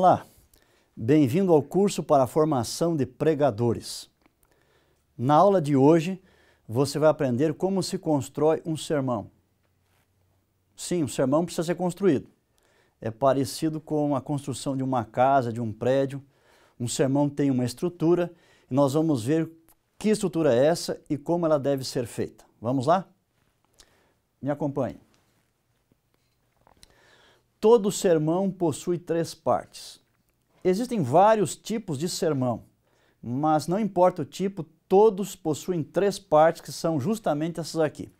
Olá, bem-vindo ao curso para a formação de pregadores. Na aula de hoje, você vai aprender como se constrói um sermão. Sim, um sermão precisa ser construído. É parecido com a construção de uma casa, de um prédio. Um sermão tem uma estrutura e nós vamos ver que estrutura é essa e como ela deve ser feita. Vamos lá? Me acompanhe. Todo sermão possui 3 partes. Existem vários tipos de sermão, mas não importa o tipo, todos possuem 3 partes que são justamente essas aqui.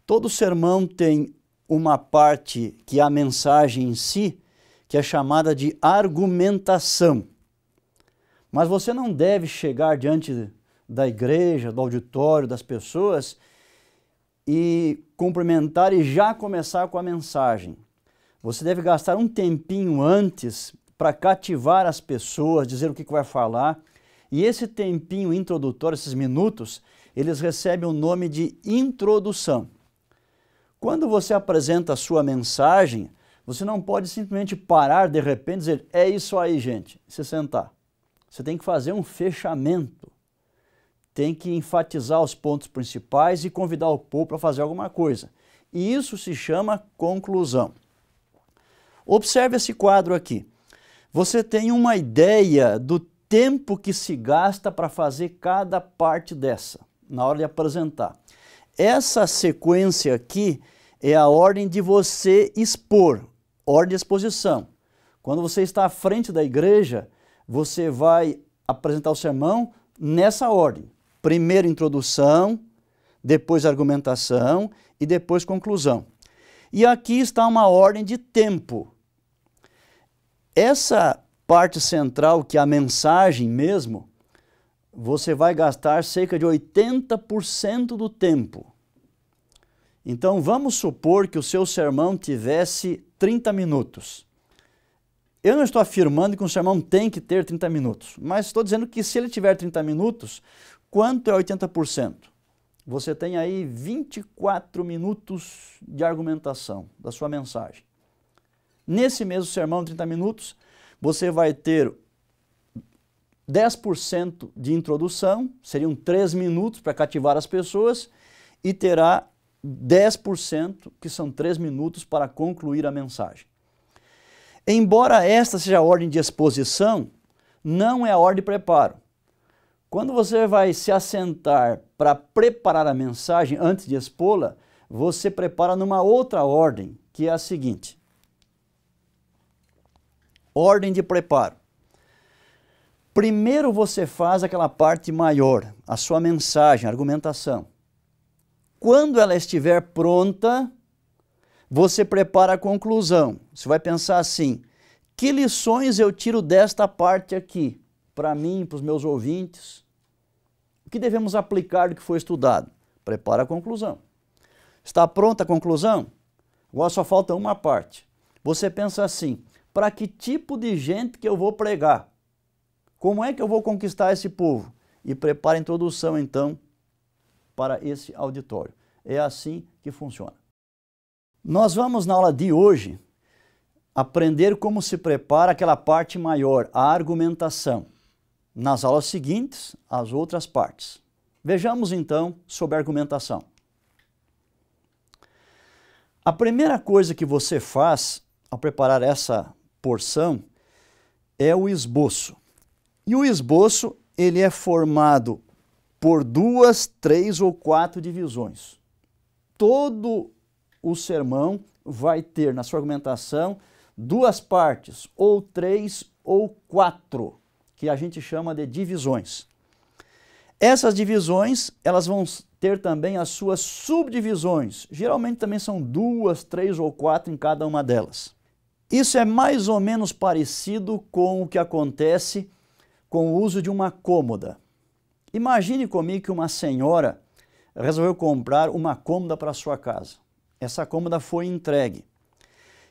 Todo sermão tem uma parte que é a mensagem em si, que é chamada de argumentação. Mas você não deve chegar diante da igreja, do auditório, das pessoas e cumprimentar e já começar com a mensagem. Você deve gastar um tempinho antes para cativar as pessoas, dizer o que vai falar. E esse tempinho introdutório, esses minutos, eles recebem o nome de introdução. Quando você apresenta a sua mensagem, você não pode simplesmente parar de repente e dizer, é isso aí, gente, e se sentar. Você tem que fazer um fechamento. Tem que enfatizar os pontos principais e convidar o povo para fazer alguma coisa. E isso se chama conclusão. Observe esse quadro aqui. Você tem uma ideia do tempo que se gasta para fazer cada parte dessa, na hora de apresentar. Essa sequência aqui é a ordem de você expor, ordem de exposição. Quando você está à frente da igreja, você vai apresentar o sermão nessa ordem. Primeiro introdução, depois argumentação e depois conclusão. E aqui está uma ordem de tempo. Essa parte central, que é a mensagem mesmo, você vai gastar cerca de 80% do tempo. Então vamos supor que o seu sermão tivesse 30 minutos. Eu não estou afirmando que um sermão tem que ter 30 minutos, mas estou dizendo que se ele tiver 30 minutos, quanto é 80%? Você tem aí 24 minutos de argumentação da sua mensagem. Nesse mesmo sermão de 30 minutos, você vai ter 10% de introdução, seriam 3 minutos para cativar as pessoas, e terá 10%, que são 3 minutos para concluir a mensagem. Embora esta seja a ordem de exposição, não é a ordem de preparo. Quando você vai se assentar para preparar a mensagem antes de expô-la, você prepara numa outra ordem, que é a seguinte. Ordem de preparo. Primeiro você faz aquela parte maior, a sua mensagem, a argumentação. Quando ela estiver pronta, você prepara a conclusão. Você vai pensar assim, que lições eu tiro desta parte aqui, para mim, para os meus ouvintes? O que devemos aplicar do que foi estudado? Prepara a conclusão. Está pronta a conclusão? Agora só falta uma parte. Você pensa assim, para que tipo de gente que eu vou pregar? Como é que eu vou conquistar esse povo? E prepara a introdução, então, para esse auditório. É assim que funciona. Nós vamos, na aula de hoje, aprender como se prepara aquela parte maior, a argumentação. Nas aulas seguintes, as outras partes. Vejamos, então, sobre a argumentação. A primeira coisa que você faz ao preparar essa porção é o esboço. E o esboço, ele é formado por 2, 3 ou 4 divisões. Todo o sermão vai ter na sua argumentação 2 partes, ou 3 ou 4, que a gente chama de divisões. Essas divisões, elas vão ter também as suas subdivisões. Geralmente também são 2, 3 ou 4 em cada uma delas. Isso é mais ou menos parecido com o que acontece com o uso de uma cômoda. Imagine comigo que uma senhora resolveu comprar uma cômoda para a sua casa. Essa cômoda foi entregue.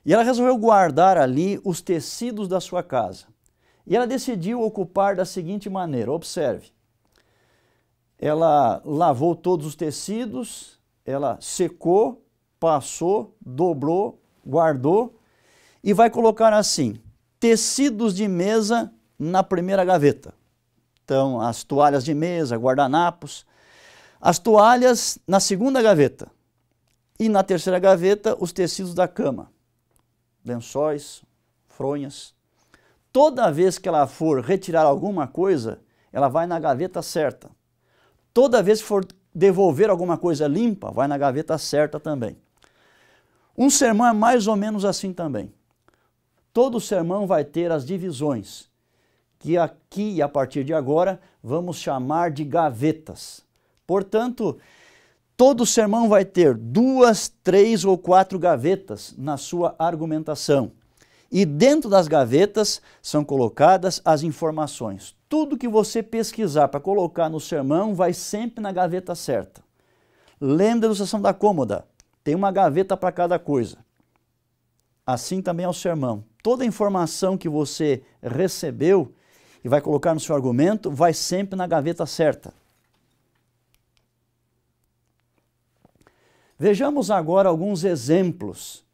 E ela resolveu guardar ali os tecidos da sua casa. E ela decidiu ocupar da seguinte maneira, observe. Ela lavou todos os tecidos, ela secou, passou, dobrou, guardou e vai colocar assim. tecidos de mesa na primeira gaveta. Então, as toalhas de mesa, guardanapos. As toalhas na segunda gaveta. E na terceira gaveta, os tecidos da cama. Lençóis, fronhas. Toda vez que ela for retirar alguma coisa, ela vai na gaveta certa. Toda vez que for devolver alguma coisa limpa, vai na gaveta certa também. Um sermão é mais ou menos assim também. Todo sermão vai ter as divisões, que aqui e a partir de agora vamos chamar de gavetas. Portanto, todo sermão vai ter 2, 3 ou 4 gavetas na sua argumentação. E dentro das gavetas são colocadas as informações. Tudo que você pesquisar para colocar no sermão vai sempre na gaveta certa. Lembra da ilustração da cômoda? Tem uma gaveta para cada coisa. Assim também é o sermão. Toda a informação que você recebeu e vai colocar no seu argumento vai sempre na gaveta certa. Vejamos agora alguns exemplos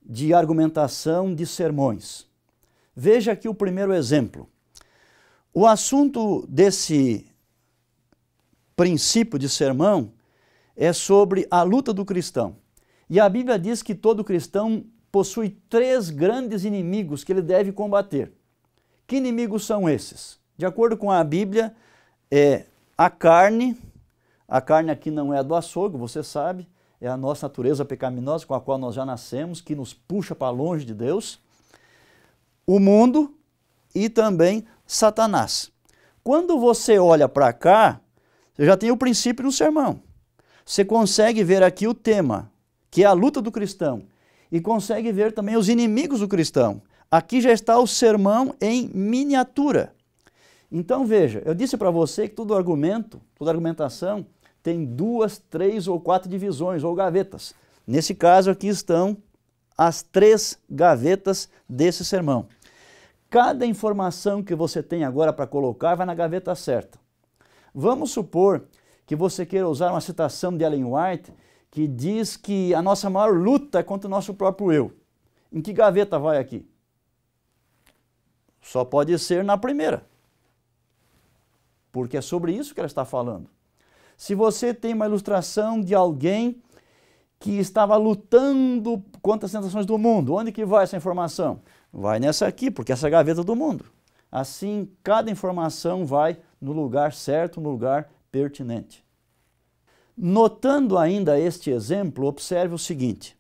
de argumentação de sermões. Veja aqui o primeiro exemplo. O assunto desse princípio de sermão é sobre a luta do cristão. E a Bíblia diz que todo cristão possui 3 grandes inimigos que ele deve combater. Que inimigos são esses? De acordo com a Bíblia, é a carne aqui não é do açougue, você sabe, é a nossa natureza pecaminosa com a qual nós já nascemos, que nos puxa para longe de Deus, o mundo e também Satanás. Quando você olha para cá, você já tem o princípio do sermão. Você consegue ver aqui o tema, que é a luta do cristão, e consegue ver também os inimigos do cristão. Aqui já está o sermão em miniatura. Então veja, eu disse para você que todo argumento, toda argumentação tem 2, 3 ou 4 divisões ou gavetas. Nesse caso aqui estão as 3 gavetas desse sermão. Cada informação que você tem agora para colocar vai na gaveta certa. Vamos supor que você queira usar uma citação de Ellen White que diz que a nossa maior luta é contra o nosso próprio eu. Em que gaveta vai aqui? Só pode ser na primeira. Porque é sobre isso que ela está falando. Se você tem uma ilustração de alguém que estava lutando contra as tentações do mundo, onde que vai essa informação? Vai nessa aqui, porque essa é a gaveta do mundo. Assim, cada informação vai no lugar certo, no lugar pertinente. Notando ainda este exemplo, observe o seguinte.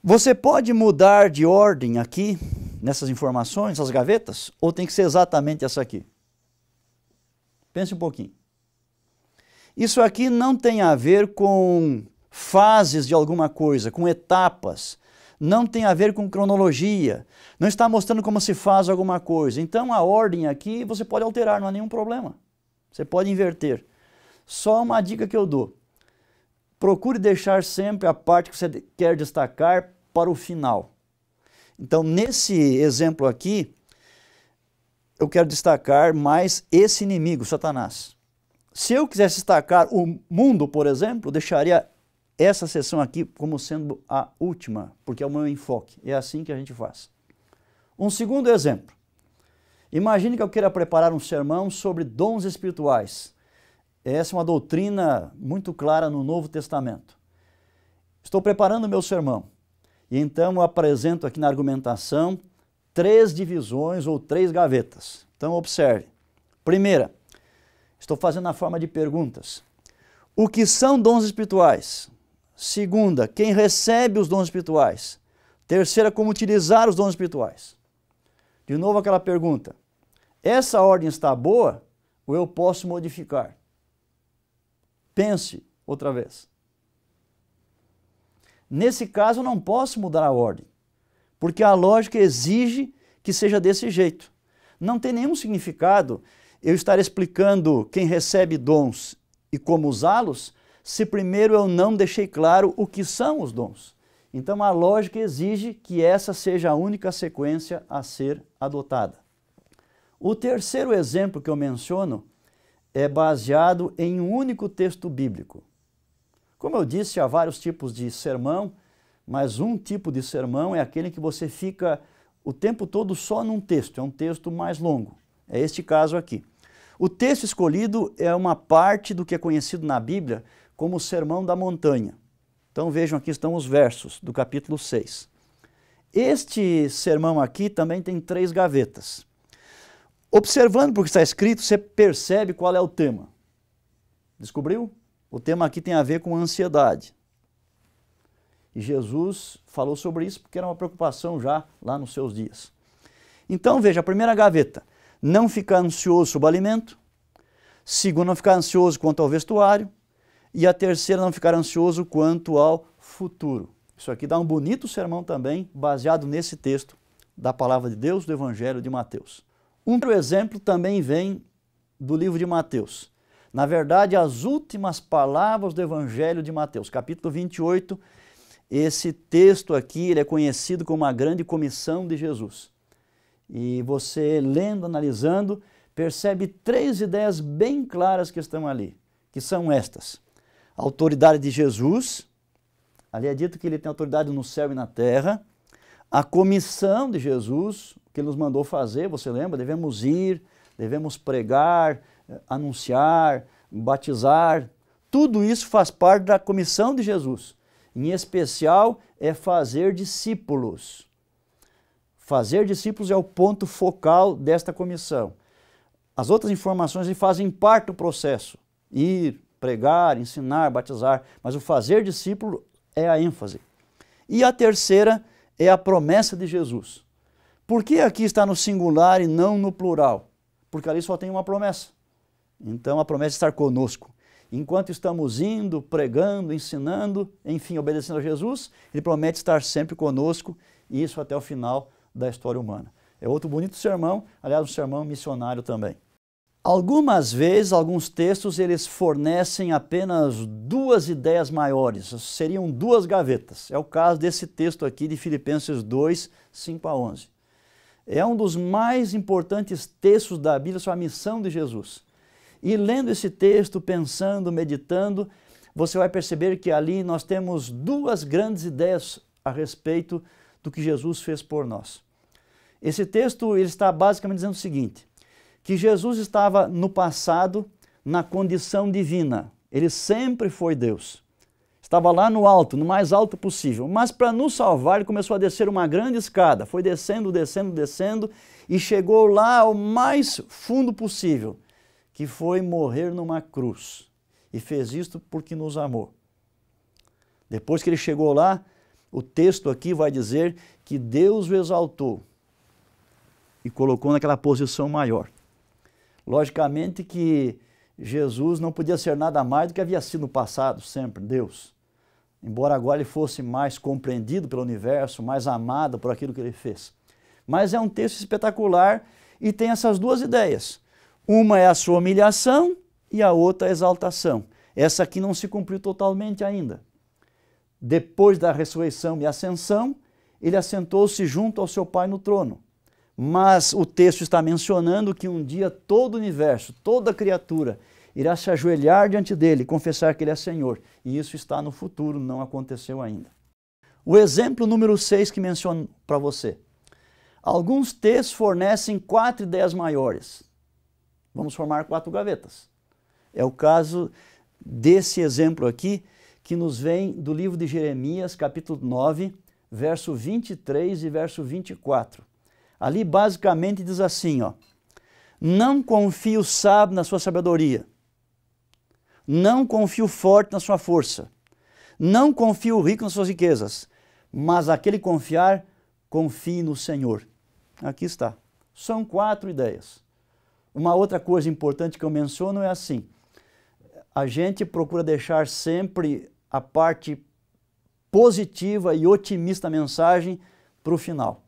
Você pode mudar de ordem aqui, nessas informações, essas gavetas, ou tem que ser exatamente essa aqui? Pense um pouquinho. Isso aqui não tem a ver com fases de alguma coisa, com etapas, não tem a ver com cronologia, não está mostrando como se faz alguma coisa. Então a ordem aqui você pode alterar, não há nenhum problema. Você pode inverter. Só uma dica que eu dou. Procure deixar sempre a parte que você quer destacar para o final. Então nesse exemplo aqui, eu quero destacar mais esse inimigo, Satanás. Se eu quisesse destacar o mundo, por exemplo, eu deixaria essa seção aqui como sendo a última, porque é o meu enfoque. É assim que a gente faz. Um segundo exemplo. Imagine que eu queira preparar um sermão sobre dons espirituais. Essa é uma doutrina muito clara no Novo Testamento. Estou preparando o meu sermão. E então eu apresento aqui na argumentação 3 divisões ou 3 gavetas. Então observe. Primeira, estou fazendo na forma de perguntas. O que são dons espirituais? Segunda, quem recebe os dons espirituais? Terceira, como utilizar os dons espirituais? De novo aquela pergunta. Essa ordem está boa ou eu posso modificar? Pense outra vez. Nesse caso eu não posso mudar a ordem, porque a lógica exige que seja desse jeito. Não tem nenhum significado eu estar explicando quem recebe dons e como usá-los, se primeiro eu não deixei claro o que são os dons. Então a lógica exige que essa seja a única sequência a ser adotada. O terceiro exemplo que eu menciono é baseado em um único texto bíblico. Como eu disse, há vários tipos de sermão, mas um tipo de sermão é aquele que você fica o tempo todo só num texto, é um texto mais longo. É este caso aqui. O texto escolhido é uma parte do que é conhecido na Bíblia como o Sermão da Montanha. Então vejam, aqui estão os versos do capítulo 6. Este sermão aqui também tem 3 gavetas. Observando por que está escrito, você percebe qual é o tema. Descobriu? O tema aqui tem a ver com ansiedade. E Jesus falou sobre isso porque era uma preocupação já lá nos seus dias. Então veja, a primeira gaveta, não ficar ansioso sobre o alimento. Segunda, não ficar ansioso quanto ao vestuário. E a terceira, não ficar ansioso quanto ao futuro. Isso aqui dá um bonito sermão também, baseado nesse texto da Palavra de Deus, do Evangelho de Mateus. Um outro exemplo também vem do livro de Mateus. Na verdade, as últimas palavras do Evangelho de Mateus, capítulo 28, esse texto aqui ele é conhecido como a grande comissão de Jesus. E você lendo, analisando, percebe 3 ideias bem claras que estão ali, que são estas. A autoridade de Jesus, ali é dito que ele tem autoridade no céu e na terra. A comissão de Jesus, que ele nos mandou fazer, você lembra? Devemos ir, devemos pregar, anunciar, batizar. Tudo isso faz parte da comissão de Jesus. Em especial, é fazer discípulos. Fazer discípulos é o ponto focal desta comissão. As outras informações fazem parte do processo. Ir, pregar, ensinar, batizar. Mas o fazer discípulo é a ênfase. E a terceira é a promessa de Jesus. Por que aqui está no singular e não no plural? Porque ali só tem uma promessa. Então a promessa é estar conosco. Enquanto estamos indo, pregando, ensinando, enfim, obedecendo a Jesus, ele promete estar sempre conosco, e isso até o final da história humana. É outro bonito sermão, aliás, um sermão missionário também. Algumas vezes, alguns textos, eles fornecem apenas 2 ideias maiores, seriam 2 gavetas. É o caso desse texto aqui de Filipenses 2, 5 a 11. É um dos mais importantes textos da Bíblia sobre a missão de Jesus. E lendo esse texto, pensando, meditando, você vai perceber que ali nós temos 2 grandes ideias a respeito do que Jesus fez por nós. Esse texto ele está basicamente dizendo o seguinte, que Jesus estava no passado na condição divina, ele sempre foi Deus. Estava lá no alto, no mais alto possível, mas para nos salvar ele começou a descer uma grande escada, foi descendo, descendo, descendo e chegou lá ao mais fundo possível, que foi morrer numa cruz, e fez isto porque nos amou. Depois que ele chegou lá, o texto aqui vai dizer que Deus o exaltou e colocou naquela posição maior. Logicamente que Jesus não podia ser nada mais do que havia sido no passado, sempre, Deus. Embora agora ele fosse mais compreendido pelo universo, mais amado por aquilo que ele fez. Mas é um texto espetacular e tem essas 2 ideias. Uma é a sua humilhação e a outra a exaltação. Essa aqui não se cumpriu totalmente ainda. Depois da ressurreição e ascensão, ele assentou-se junto ao seu Pai no trono. Mas o texto está mencionando que um dia todo o universo, toda criatura, irá se ajoelhar diante dele e confessar que ele é Senhor. E isso está no futuro, não aconteceu ainda. O exemplo número 6 que menciono para você. Alguns textos fornecem 4 ideias maiores. Vamos formar 4 gavetas. É o caso desse exemplo aqui, que nos vem do livro de Jeremias, capítulo 9, verso 23 e verso 24. Ali basicamente diz assim, ó, não confie o sábio na sua sabedoria, não confie o forte na sua força, não confie o rico nas suas riquezas, mas aquele confiar, confie no Senhor. Aqui está. São 4 ideias. Uma outra coisa importante que eu menciono é assim, a gente procura deixar sempre a parte positiva e otimista da mensagem para o final.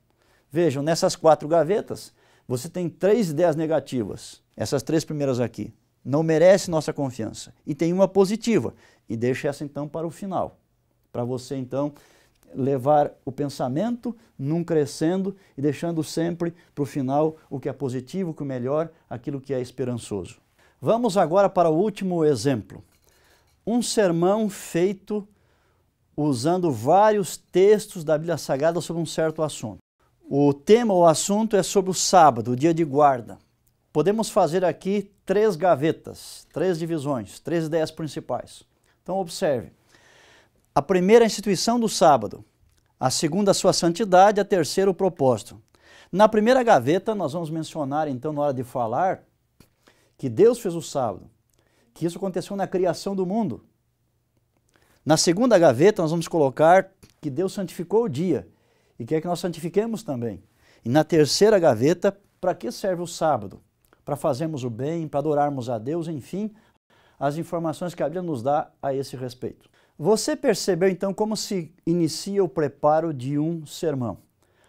Vejam, nessas 4 gavetas, você tem 3 ideias negativas, essas 3 primeiras aqui. Não merece nossa confiança. E tem uma positiva, e deixa essa então para o final. Para você então levar o pensamento num crescendo e deixando sempre para o final o que é positivo, o que é melhor, aquilo que é esperançoso. Vamos agora para o último exemplo. Um sermão feito usando vários textos da Bíblia Sagrada sobre um certo assunto. O tema, o assunto é sobre o sábado, o dia de guarda. Podemos fazer aqui 3 gavetas, 3 divisões, 3 ideias principais. Então observe. A primeira é a instituição do sábado. A segunda, a sua santidade. A terceira, o propósito. Na primeira gaveta, nós vamos mencionar, então, na hora de falar, que Deus fez o sábado, que isso aconteceu na criação do mundo. Na segunda gaveta, nós vamos colocar que Deus santificou o dia e quer que nós santifiquemos também. E na terceira gaveta, para que serve o sábado? Para fazermos o bem, para adorarmos a Deus, enfim, as informações que a Bíblia nos dá a esse respeito. Você percebeu então como se inicia o preparo de um sermão?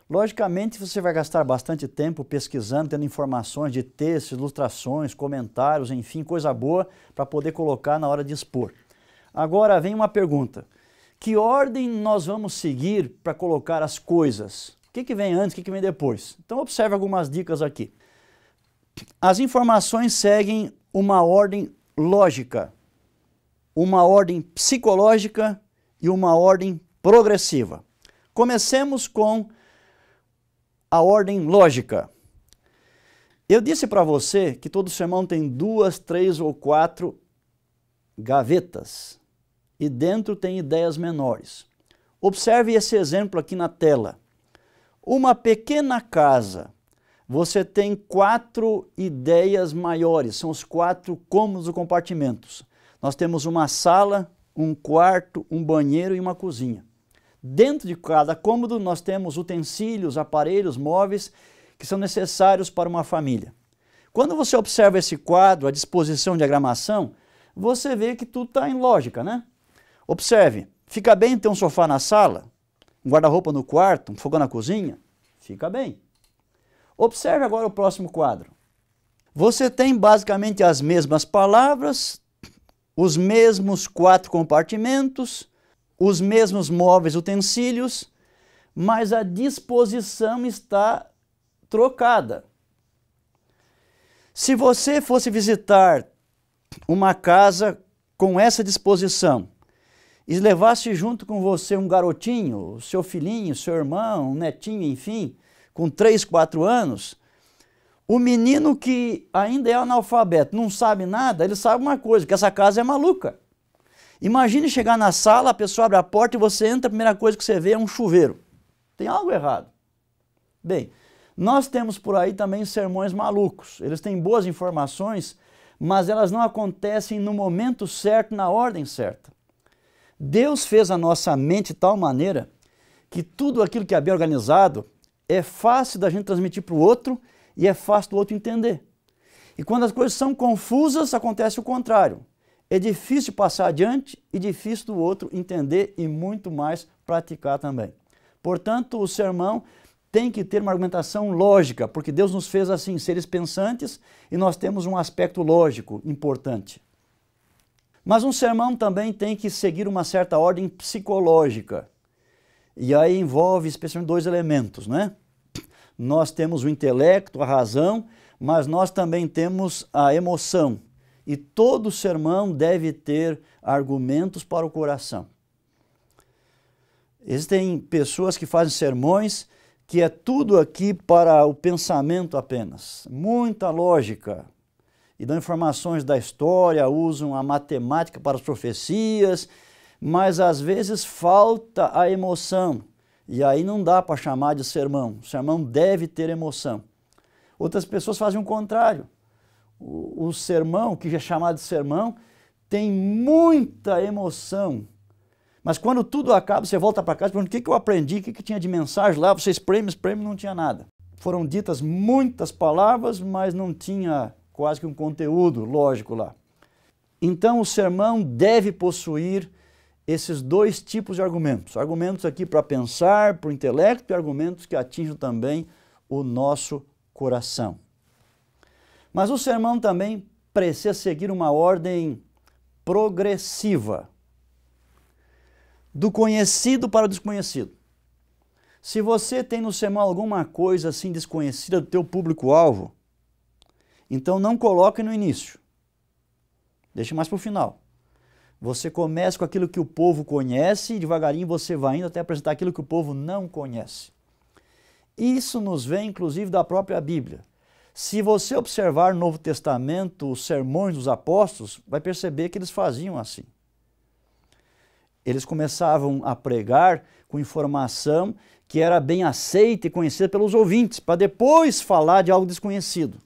Logicamente você vai gastar bastante tempo pesquisando, tendo informações de textos, ilustrações, comentários, enfim, coisa boa para poder colocar na hora de expor. Agora vem uma pergunta: que ordem nós vamos seguir para colocar as coisas? O que vem antes, o que vem depois? Então observe algumas dicas aqui. As informações seguem uma ordem lógica, uma ordem psicológica e uma ordem progressiva. Comecemos com a ordem lógica. Eu disse para você que todo sermão tem 2, 3 ou 4 gavetas e dentro tem ideias menores. Observe esse exemplo aqui na tela. Uma pequena casa, você tem 4 ideias maiores, são os 4 cômodos ou compartimentos. Nós temos uma sala, um quarto, um banheiro e uma cozinha. Dentro de cada cômodo nós temos utensílios, aparelhos, móveis que são necessários para uma família. Quando você observa esse quadro, a disposição de diagramação, você vê que tudo está em lógica, né? Observe, fica bem ter um sofá na sala, um guarda-roupa no quarto, um fogão na cozinha? Fica bem. Observe agora o próximo quadro. Você tem basicamente as mesmas palavras, os mesmos 4 compartimentos, os mesmos móveis, utensílios, mas a disposição está trocada. Se você fosse visitar uma casa com essa disposição e levasse junto com você um garotinho, seu filhinho, seu irmão, um netinho, enfim, com 3, 4 anos, o menino que ainda é analfabeto, não sabe nada, ele sabe uma coisa, que essa casa é maluca. Imagine chegar na sala, a pessoa abre a porta e você entra, a primeira coisa que você vê é um chuveiro. Tem algo errado. Bem, nós temos por aí também sermões malucos. Eles têm boas informações, mas elas não acontecem no momento certo, na ordem certa. Deus fez a nossa mente de tal maneira que tudo aquilo que é bem organizado é fácil da gente transmitir para o outro e é fácil do outro entender. E quando as coisas são confusas, acontece o contrário. É difícil passar adiante e difícil do outro entender e muito mais praticar também. Portanto, o sermão tem que ter uma argumentação lógica, porque Deus nos fez assim, seres pensantes, e nós temos um aspecto lógico importante. Mas um sermão também tem que seguir uma certa ordem psicológica. E aí envolve especialmente 2 elementos, né? Nós temos o intelecto, a razão, mas nós também temos a emoção. E todo sermão deve ter argumentos para o coração. Existem pessoas que fazem sermões que é tudo aqui para o pensamento apenas. Muita lógica. E dão informações da história, usam a matemática para as profecias, mas às vezes falta a emoção. E aí não dá para chamar de sermão. O sermão deve ter emoção. Outras pessoas fazem o contrário. O sermão, que é chamado de sermão, tem muita emoção. Mas quando tudo acaba, você volta para casa e pergunta: o que eu aprendi, o que tinha de mensagem lá? Você espreme, não tinha nada. Foram ditas muitas palavras, mas não tinha quase que um conteúdo lógico lá. Então o sermão deve possuir esses 2 tipos de argumentos. Argumentos aqui para pensar, para o intelecto, e argumentos que atingem também o nosso coração. Mas o sermão também precisa seguir uma ordem progressiva, do conhecido para o desconhecido. Se você tem no sermão alguma coisa assim desconhecida do teu público-alvo, então não coloque no início, deixe mais para o final. Você começa com aquilo que o povo conhece e devagarinho você vai indo até apresentar aquilo que o povo não conhece. Isso nos vem, inclusive, da própria Bíblia. Se você observar no Novo Testamento os sermões dos apóstolos, vai perceber que eles faziam assim. Eles começavam a pregar com informação que era bem aceita e conhecida pelos ouvintes, para depois falar de algo desconhecido.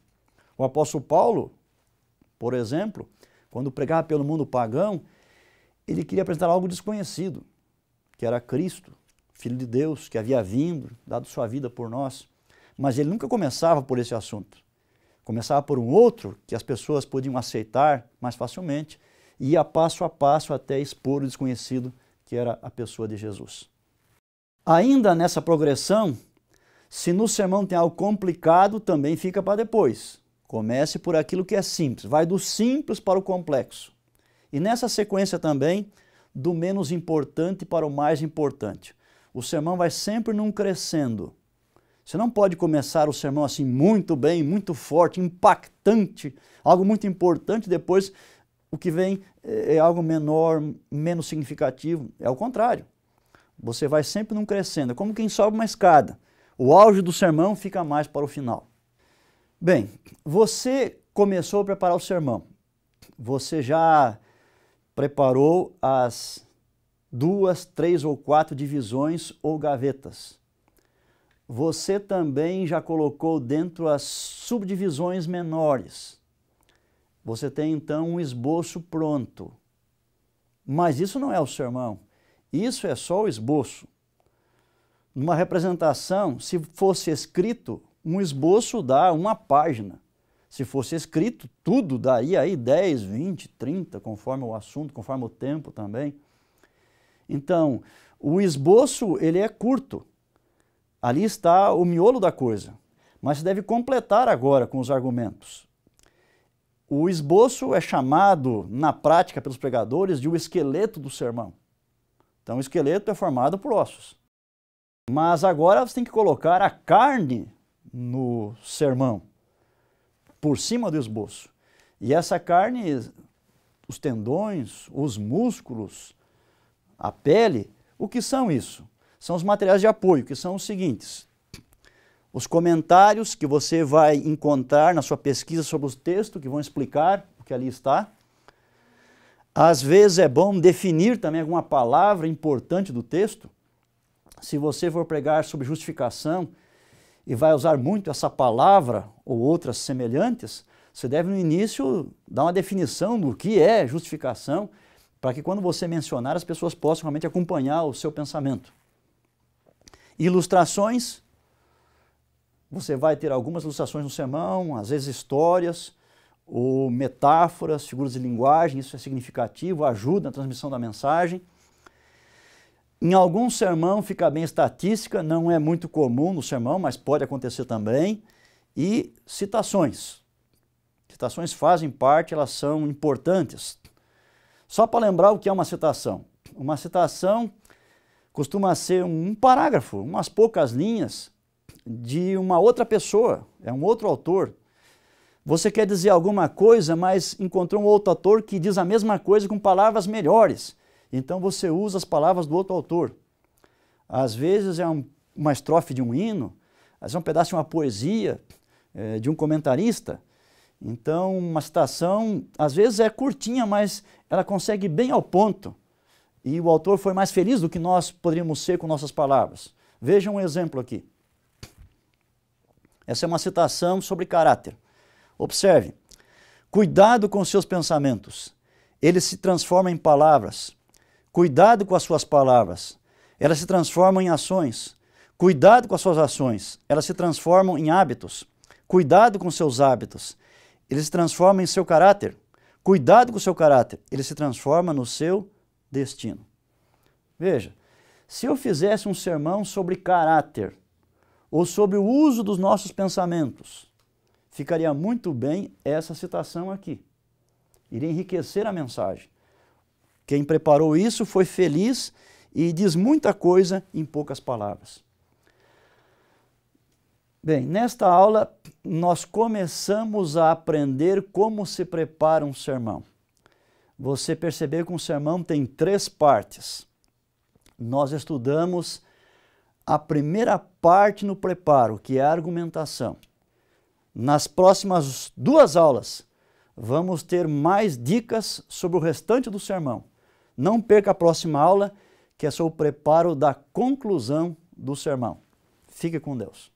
O apóstolo Paulo, por exemplo, quando pregava pelo mundo pagão, ele queria apresentar algo desconhecido, que era Cristo, Filho de Deus, que havia vindo, dado sua vida por nós. Mas ele nunca começava por esse assunto. Começava por um outro que as pessoas podiam aceitar mais facilmente e ia passo a passo até expor o desconhecido, que era a pessoa de Jesus. Ainda nessa progressão, se no sermão tem algo complicado, também fica para depois. Comece por aquilo que é simples, vai do simples para o complexo. E nessa sequência também, do menos importante para o mais importante. O sermão vai sempre num crescendo. Você não pode começar o sermão assim muito bem, muito forte, impactante, algo muito importante, depois o que vem é algo menor, menos significativo. É o contrário. Você vai sempre num crescendo, é como quem sobe uma escada. O auge do sermão fica mais para o final. Bem, você começou a preparar o sermão. Você já preparou as 2, 3 ou 4 divisões ou gavetas. Você também já colocou dentro as subdivisões menores. Você tem então um esboço pronto. Mas isso não é o sermão. Isso é só o esboço. Numa representação, se fosse escrito, um esboço dá uma página. Se fosse escrito, tudo daria aí 10, 20, 30, conforme o assunto, conforme o tempo também. Então, o esboço, ele é curto. Ali está o miolo da coisa. Mas se deve completar agora com os argumentos. O esboço é chamado, na prática, pelos pregadores, de o esqueleto do sermão. Então, o esqueleto é formado por ossos. Mas agora você tem que colocar a carne no sermão, por cima do esboço. E essa carne, os tendões, os músculos, a pele, o que são isso? São os materiais de apoio, que são os seguintes. Os comentários que você vai encontrar na sua pesquisa sobre os textos, que vão explicar o que ali está. Às vezes é bom definir também alguma palavra importante do texto. Se você for pregar sobre justificação e vai usar muito essa palavra ou outras semelhantes, você deve no início dar uma definição do que é justificação, para que quando você mencionar as pessoas possam realmente acompanhar o seu pensamento. Ilustrações, você vai ter algumas ilustrações no sermão, às vezes histórias, ou metáforas, figuras de linguagem, isso é significativo, ajuda na transmissão da mensagem. Em algum sermão fica bem estatística, não é muito comum no sermão, mas pode acontecer também. E citações. Citações fazem parte, elas são importantes. Só para lembrar o que é uma citação. Uma citação costuma ser um parágrafo, umas poucas linhas de uma outra pessoa, é um outro autor. Você quer dizer alguma coisa, mas encontrou um outro autor que diz a mesma coisa com palavras melhores. Então você usa as palavras do outro autor. Às vezes é uma estrofe de um hino, às vezes é um pedaço de uma poesia, de um comentarista. Então uma citação, às vezes é curtinha, mas ela consegue ir bem ao ponto. E o autor foi mais feliz do que nós poderíamos ser com nossas palavras. Veja um exemplo aqui. Essa é uma citação sobre caráter. Observe. Cuidado com seus pensamentos. Eles se transformam em palavras. Cuidado com as suas palavras. Elas se transformam em ações. Cuidado com as suas ações. Elas se transformam em hábitos. Cuidado com seus hábitos. Eles se transformam em seu caráter. Cuidado com o seu caráter. Ele se transforma no seu destino. Veja, se eu fizesse um sermão sobre caráter ou sobre o uso dos nossos pensamentos, ficaria muito bem essa citação aqui. Iria enriquecer a mensagem. Quem preparou isso foi feliz e diz muita coisa em poucas palavras. Bem, nesta aula nós começamos a aprender como se prepara um sermão. Você percebeu que um sermão tem 3 partes. Nós estudamos a primeira parte no preparo, que é a argumentação. Nas próximas 2 aulas, vamos ter mais dicas sobre o restante do sermão. Não perca a próxima aula, que é sobre o preparo da conclusão do sermão. Fique com Deus.